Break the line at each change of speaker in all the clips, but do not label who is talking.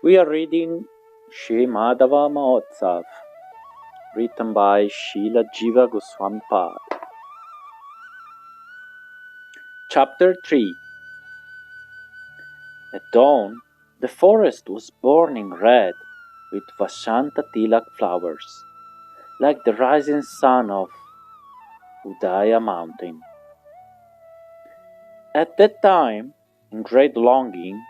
We are reading Shri Madhava Mahotsava, written by Srila Jiva Goswamipada. Chapter 3. At dawn, the forest was burning red with Vasanta Tilak flowers, like the rising sun of Udaya mountain. At that time, in great longing,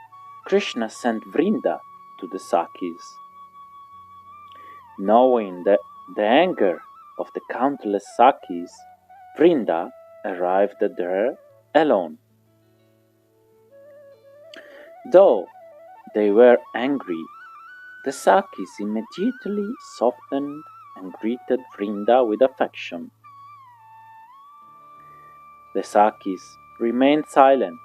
Krishna sent Vrinda to the Sakis. Knowing the anger of the countless Sakis, Vrinda arrived there alone. Though they were angry, the Sakis immediately softened and greeted Vrinda with affection. The Sakis remained silent,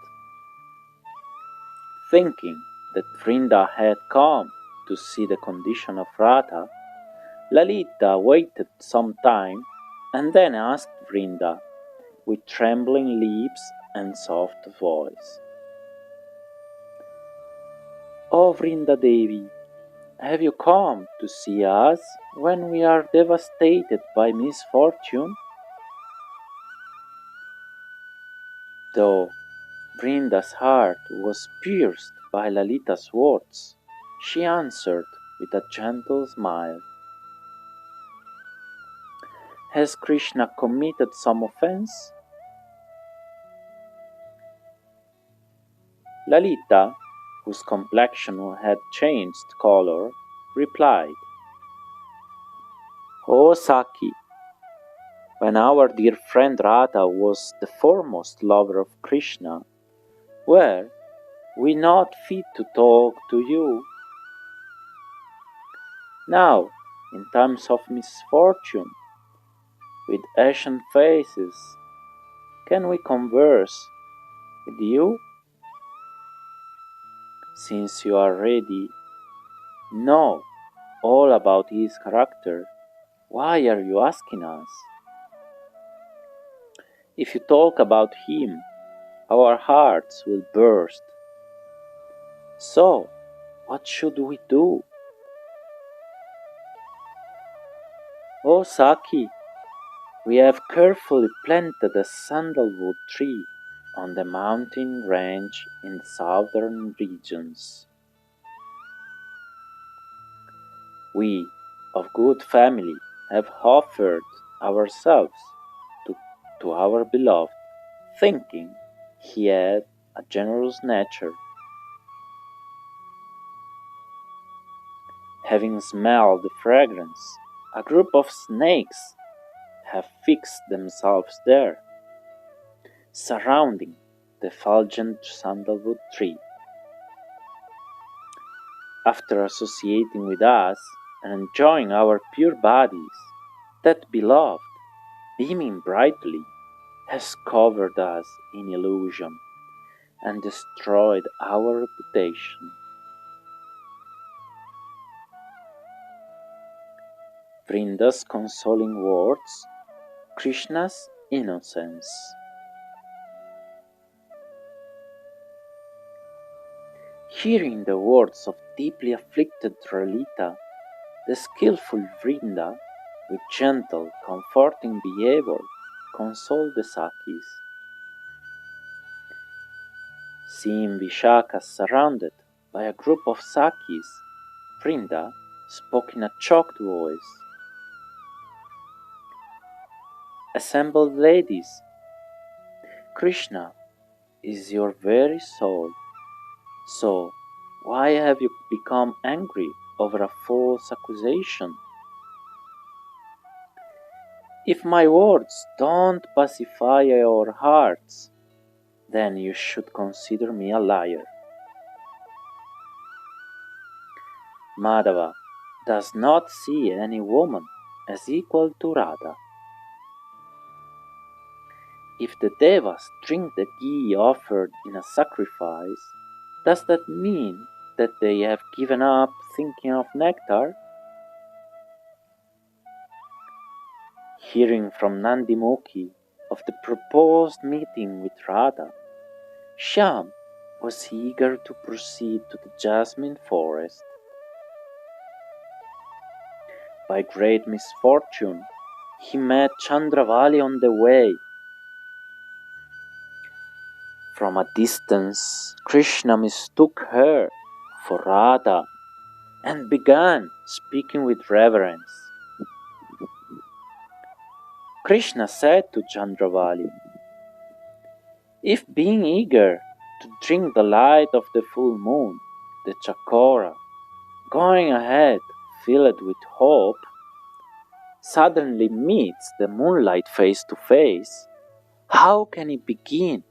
thinking that Vrinda had come to see the condition of Radha. Lalita waited some time and then asked Vrinda with trembling lips and soft voice, "O Vrinda Devi, have you come to see us when we are devastated by misfortune?" Though Vrinda's heart was pierced by Lalita's words, she answered with a gentle smile, "Has Krishna committed some offense?" Lalita, whose complexion had changed color, replied, "O Saki, when our dear friend Radha was the foremost lover of Krishna, were we not fit to talk to you? Now, in times of misfortune, with ashen faces, can we converse with you? Since you already know all about his character, why are you asking us? If you talk about him, our hearts will burst. So, what should we do?" "O Saki, we have carefully planted a sandalwood tree on the mountain range in the southern regions. We, of good family, have offered ourselves to our beloved, thinking he had a generous nature. Having smelled the fragrance, a group of snakes have fixed themselves there, surrounding the fulgent sandalwood tree. After associating with us and enjoying our pure bodies, that beloved, beaming brightly, has covered us in illusion and destroyed our reputation." Vrinda's consoling words, Krishna's innocence. Hearing the words of deeply afflicted Lalita, the skillful Vrinda, with gentle, comforting behavior, consoled the Sakis. Seeing Vishaka surrounded by a group of Sakis, Vrinda spoke in a choked voice, "Assembled ladies, Krishna is your very soul. So, why have you become angry over a false accusation? If my words don't pacify your hearts, then you should consider me a liar." Madhava does not see any woman as equal to Radha. If the Devas drink the ghee offered in a sacrifice, does that mean that they have given up thinking of nectar? Hearing from Nandimukhi of the proposed meeting with Radha, Shyam was eager to proceed to the jasmine forest. by great misfortune, he met Chandravali on the way. From a distance, Krishna mistook her for Radha and began speaking with reverence. Krishna said to Chandravali, "If being eager to drink the light of the full moon, the chakora, going ahead filled with hope, suddenly meets the moonlight face to face, how can he begin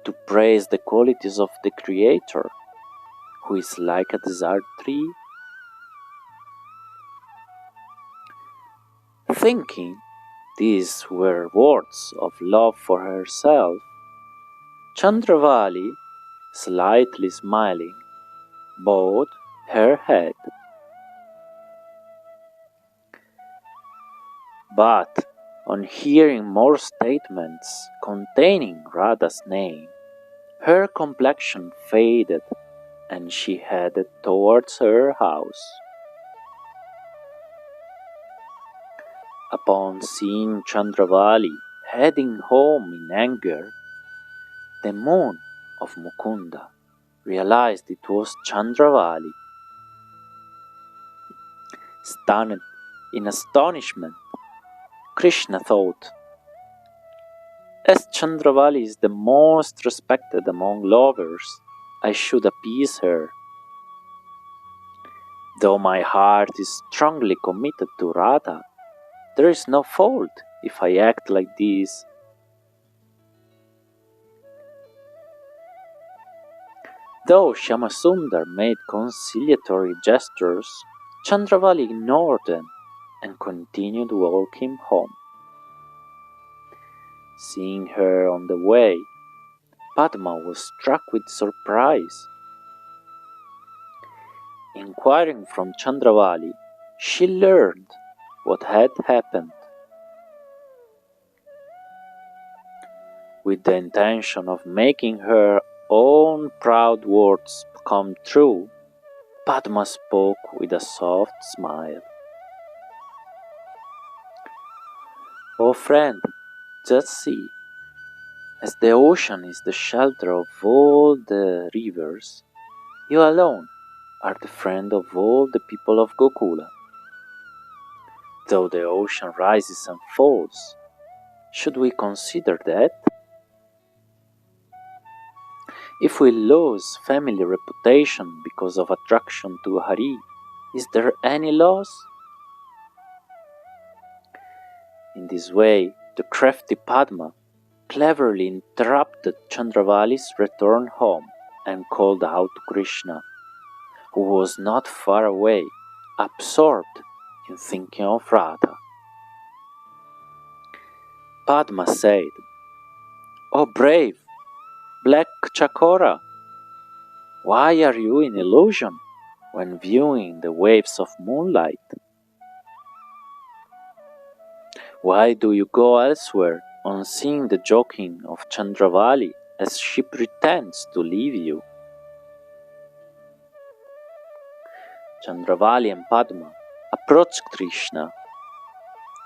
to praise the qualities of the Creator, who is like a desert tree?" Thinking these were words of love for herself, Chandravali, slightly smiling, bowed her head. But on hearing more statements containing Radha's name, her complexion faded and she headed towards her house. Upon seeing Chandravali heading home in anger, the moon of Mukunda realized it was Chandravali. Stunned in astonishment, Krishna thought, "As Chandravali is the most respected among lovers, I should appease her. Though my heart is strongly committed to Radha, there is no fault if I act like this." Though Shyamasundar made conciliatory gestures, Chandravali ignored them and continued walking home. Seeing her on the way, Padma was struck with surprise. Inquiring from Chandravali, she learned what had happened. With the intention of making her own proud words come true, Padma spoke with a soft smile. "Oh friend, just see, as the ocean is the shelter of all the rivers, you alone are the friend of all the people of Gokula. Though the ocean rises and falls, should we consider that? If we lose family reputation because of attraction to Hari, is there any loss?" In this way, the crafty Padma cleverly interrupted Chandravali's return home and called out to Krishna, who was not far away, absorbed in thinking of Radha. Padma said, "O brave, black Chakora, why are you in illusion when viewing the waves of moonlight? Why do you go elsewhere on seeing the joking of Chandravali as she pretends to leave you?" Chandravali and Padma approached Krishna,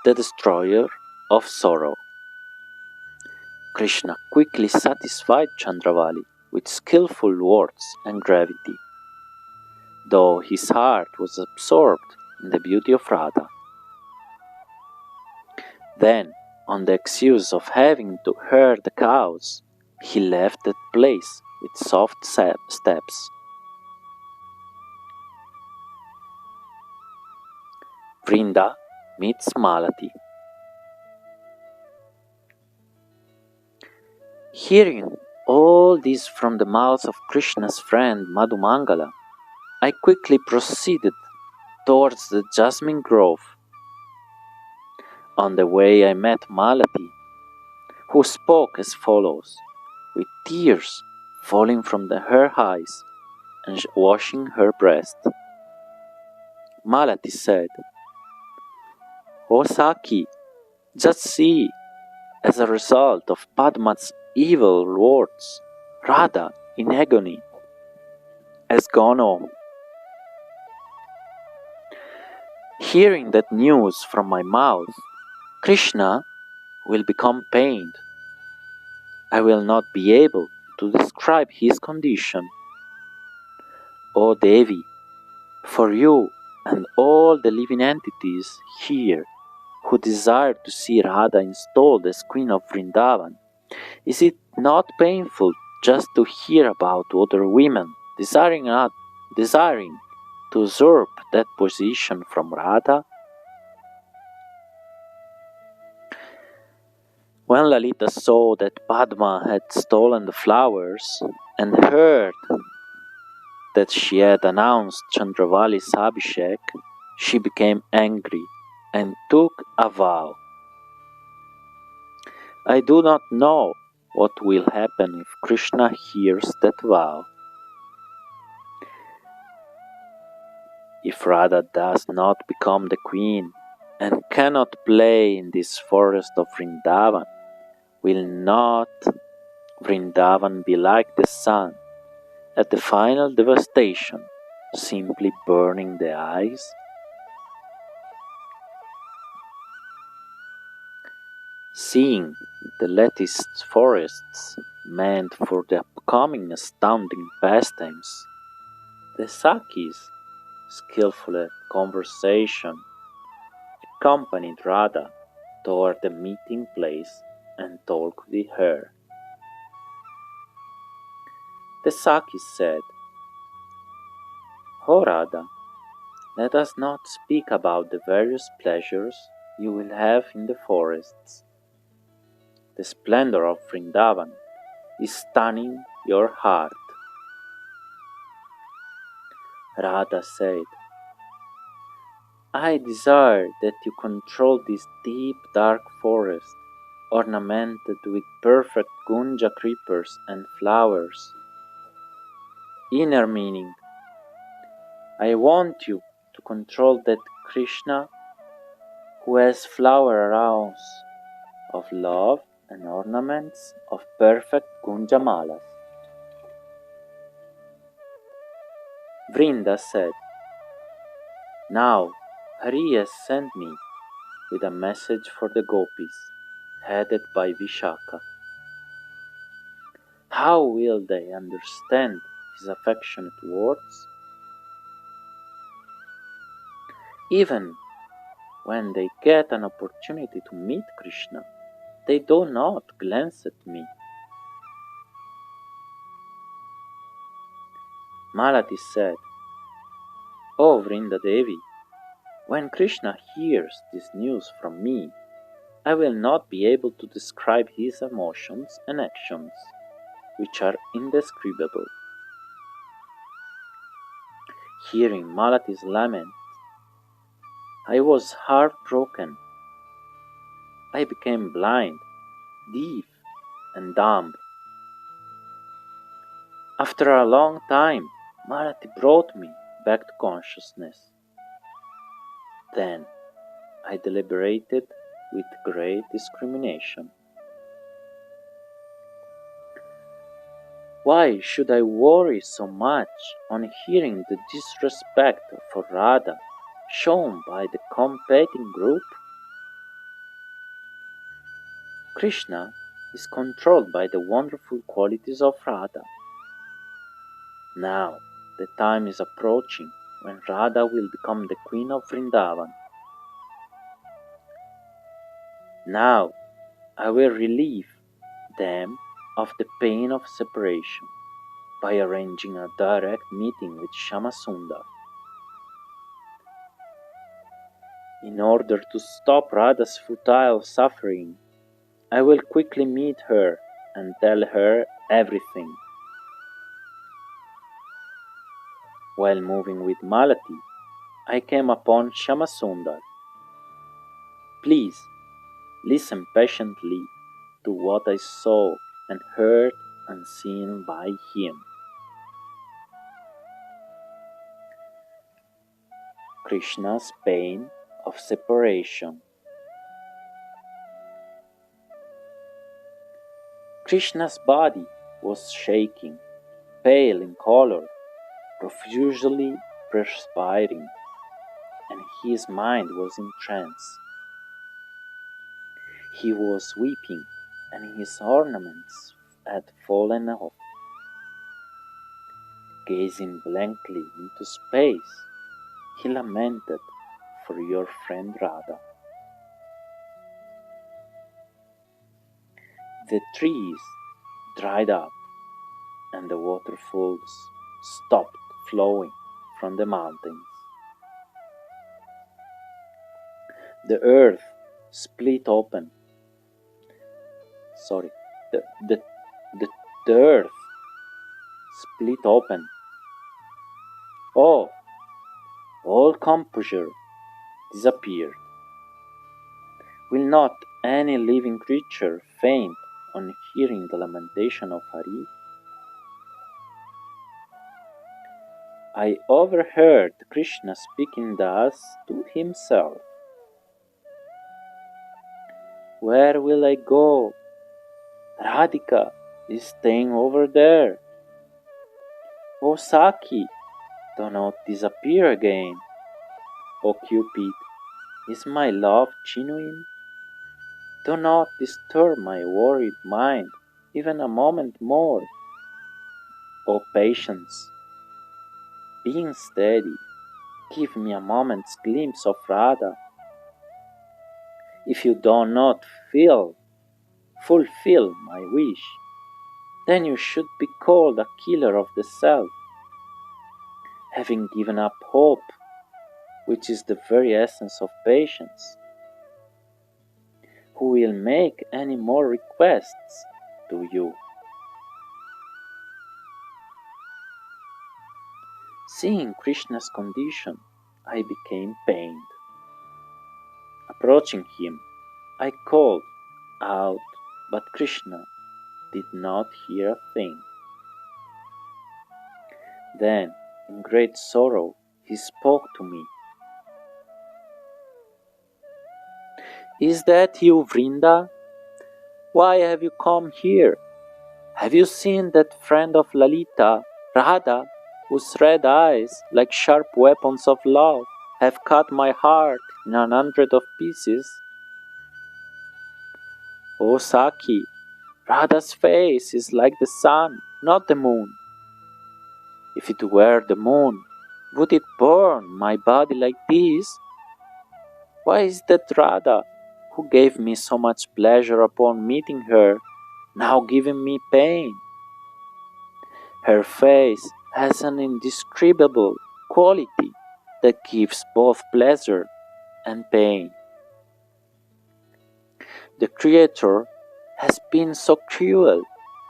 the destroyer of sorrow. Krishna quickly satisfied Chandravali with skillful words and gravity, though his heart was absorbed in the beauty of Radha. Then, on the excuse of having to herd the cows, he left that place with soft steps. Vrinda meets Malati. Hearing all this from the mouth of Krishna's friend Madhumangala, I quickly proceeded towards the jasmine grove. On the way I met Malati, who spoke as follows, with tears falling from her eyes and washing her breast. Malati said, "O Saki, just see, as a result of Padma's evil words, Radha, in agony, has gone home. Hearing that news from my mouth, Krishna will become pained. I will not be able to describe his condition. O Devi, for you and all the living entities here who desire to see Radha installed as Queen of Vrindavan, is it not painful just to hear about other women desiring to usurp that position from Radha? When Lalita saw that Padma had stolen the flowers and heard that she had announced Chandravali's Abhishek, she became angry and took a vow. I do not know what will happen if Krishna hears that vow. If Radha does not become the queen and cannot play in this forest of Vrindavan, will not Vrindavan be like the sun at the final devastation, simply burning the eyes? Seeing the latticed forests meant for the upcoming astounding pastimes, the Sakis, skillful at conversation, accompanied Radha toward the meeting place and talked with her. The Sakis said, "O Radha, let us not speak about the various pleasures you will have in the forests. The splendor of Vrindavan is stunning your heart." Radha said, "I desire that you control this deep dark forest, ornamented with perfect gunja creepers and flowers. Inner meaning, I want you to control that Krishna who has flower rounds of love and ornaments of perfect gunja malas." Vrinda said, "Now Hari has sent me with a message for the gopis, headed by Vishaka. How will they understand his affectionate words? Even when they get an opportunity to meet Krishna, they do not glance at me." Malati said, "O Vrindadevi, when Krishna hears this news from me, I will not be able to describe his emotions and actions, which are indescribable." Hearing Malati's lament, I was heartbroken. I became blind, deaf, and dumb. After a long time, Malati brought me back to consciousness. Then I deliberated with great discrimination. Why should I worry so much on hearing the disrespect for Radha shown by the competing group? Krishna is controlled by the wonderful qualities of Radha. Now the time is approaching when Radha will become the Queen of Vrindavan. Now I will relieve them of the pain of separation by arranging a direct meeting with Shyamasundar. In order to stop Radha's futile suffering, I will quickly meet her and tell her everything. While moving with Malati, I came upon Shyamasundar. Please listen patiently to what I saw and heard unseen by him. Krishna's pain of separation. Krishna's body was shaking, pale in color, profusely perspiring, and his mind was in trance. He was weeping, and his ornaments had fallen off. Gazing blankly into space, he lamented for your friend Radha. The trees dried up, and the waterfalls stopped flowing from the mountains. The earth split open. Sorry, the, the, the, the earth split open. Oh, all composure disappeared. Will not any living creature faint on hearing the lamentation of Hari? I overheard Krishna speaking thus to himself. Where will I go? Radhika is staying over there. O Saki, do not disappear again. O Cupid, is my love genuine? Do not disturb my worried mind even a moment more. O Patience, being steady, give me a moment's glimpse of Radha. If you do not fulfill my wish, then you should be called a killer of the self, having given up hope, which is the very essence of patience. Who will make any more requests to you? Seeing Krishna's condition, I became pained. Approaching him, I called out, but Krishna did not hear a thing. Then, in great sorrow, he spoke to me. Is that you, Vrinda? Why have you come here? Have you seen that friend of Lalita, Radha, whose red eyes, like sharp weapons of love, have cut my heart in 100 of pieces? O Saki, Radha's face is like the sun, not the moon. If it were the moon, would it burn my body like this? Why is that Radha, who gave me so much pleasure upon meeting her, now giving me pain? Her face has an indescribable quality that gives both pleasure and pain. The Creator has been so cruel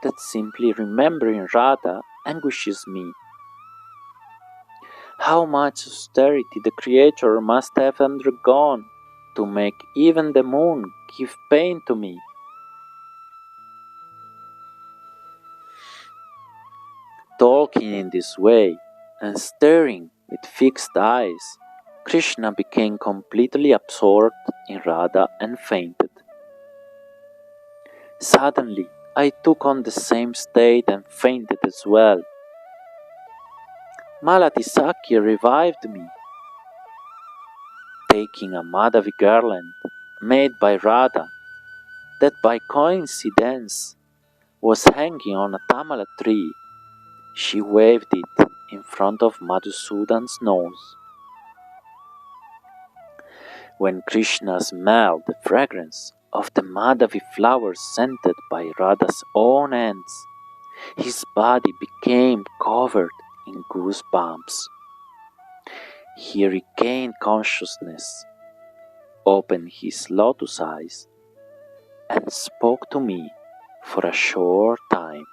that simply remembering Radha anguishes me. How much austerity the Creator must have undergone to make even the moon give pain to me. Talking in this way and staring with fixed eyes, Krishna became completely absorbed in Radha and fainted. Suddenly, I took on the same state and fainted as well. Malati Sakya revived me, taking a Madhavi garland made by Radha that by coincidence was hanging on a tamala tree. She waved it in front of Madhusudan's nose. When Krishna smelled the fragrance of the Madhavi flowers scented by Radha's own hands, his body became covered in goosebumps. He regained consciousness, opened his lotus eyes, and spoke to me for a short time.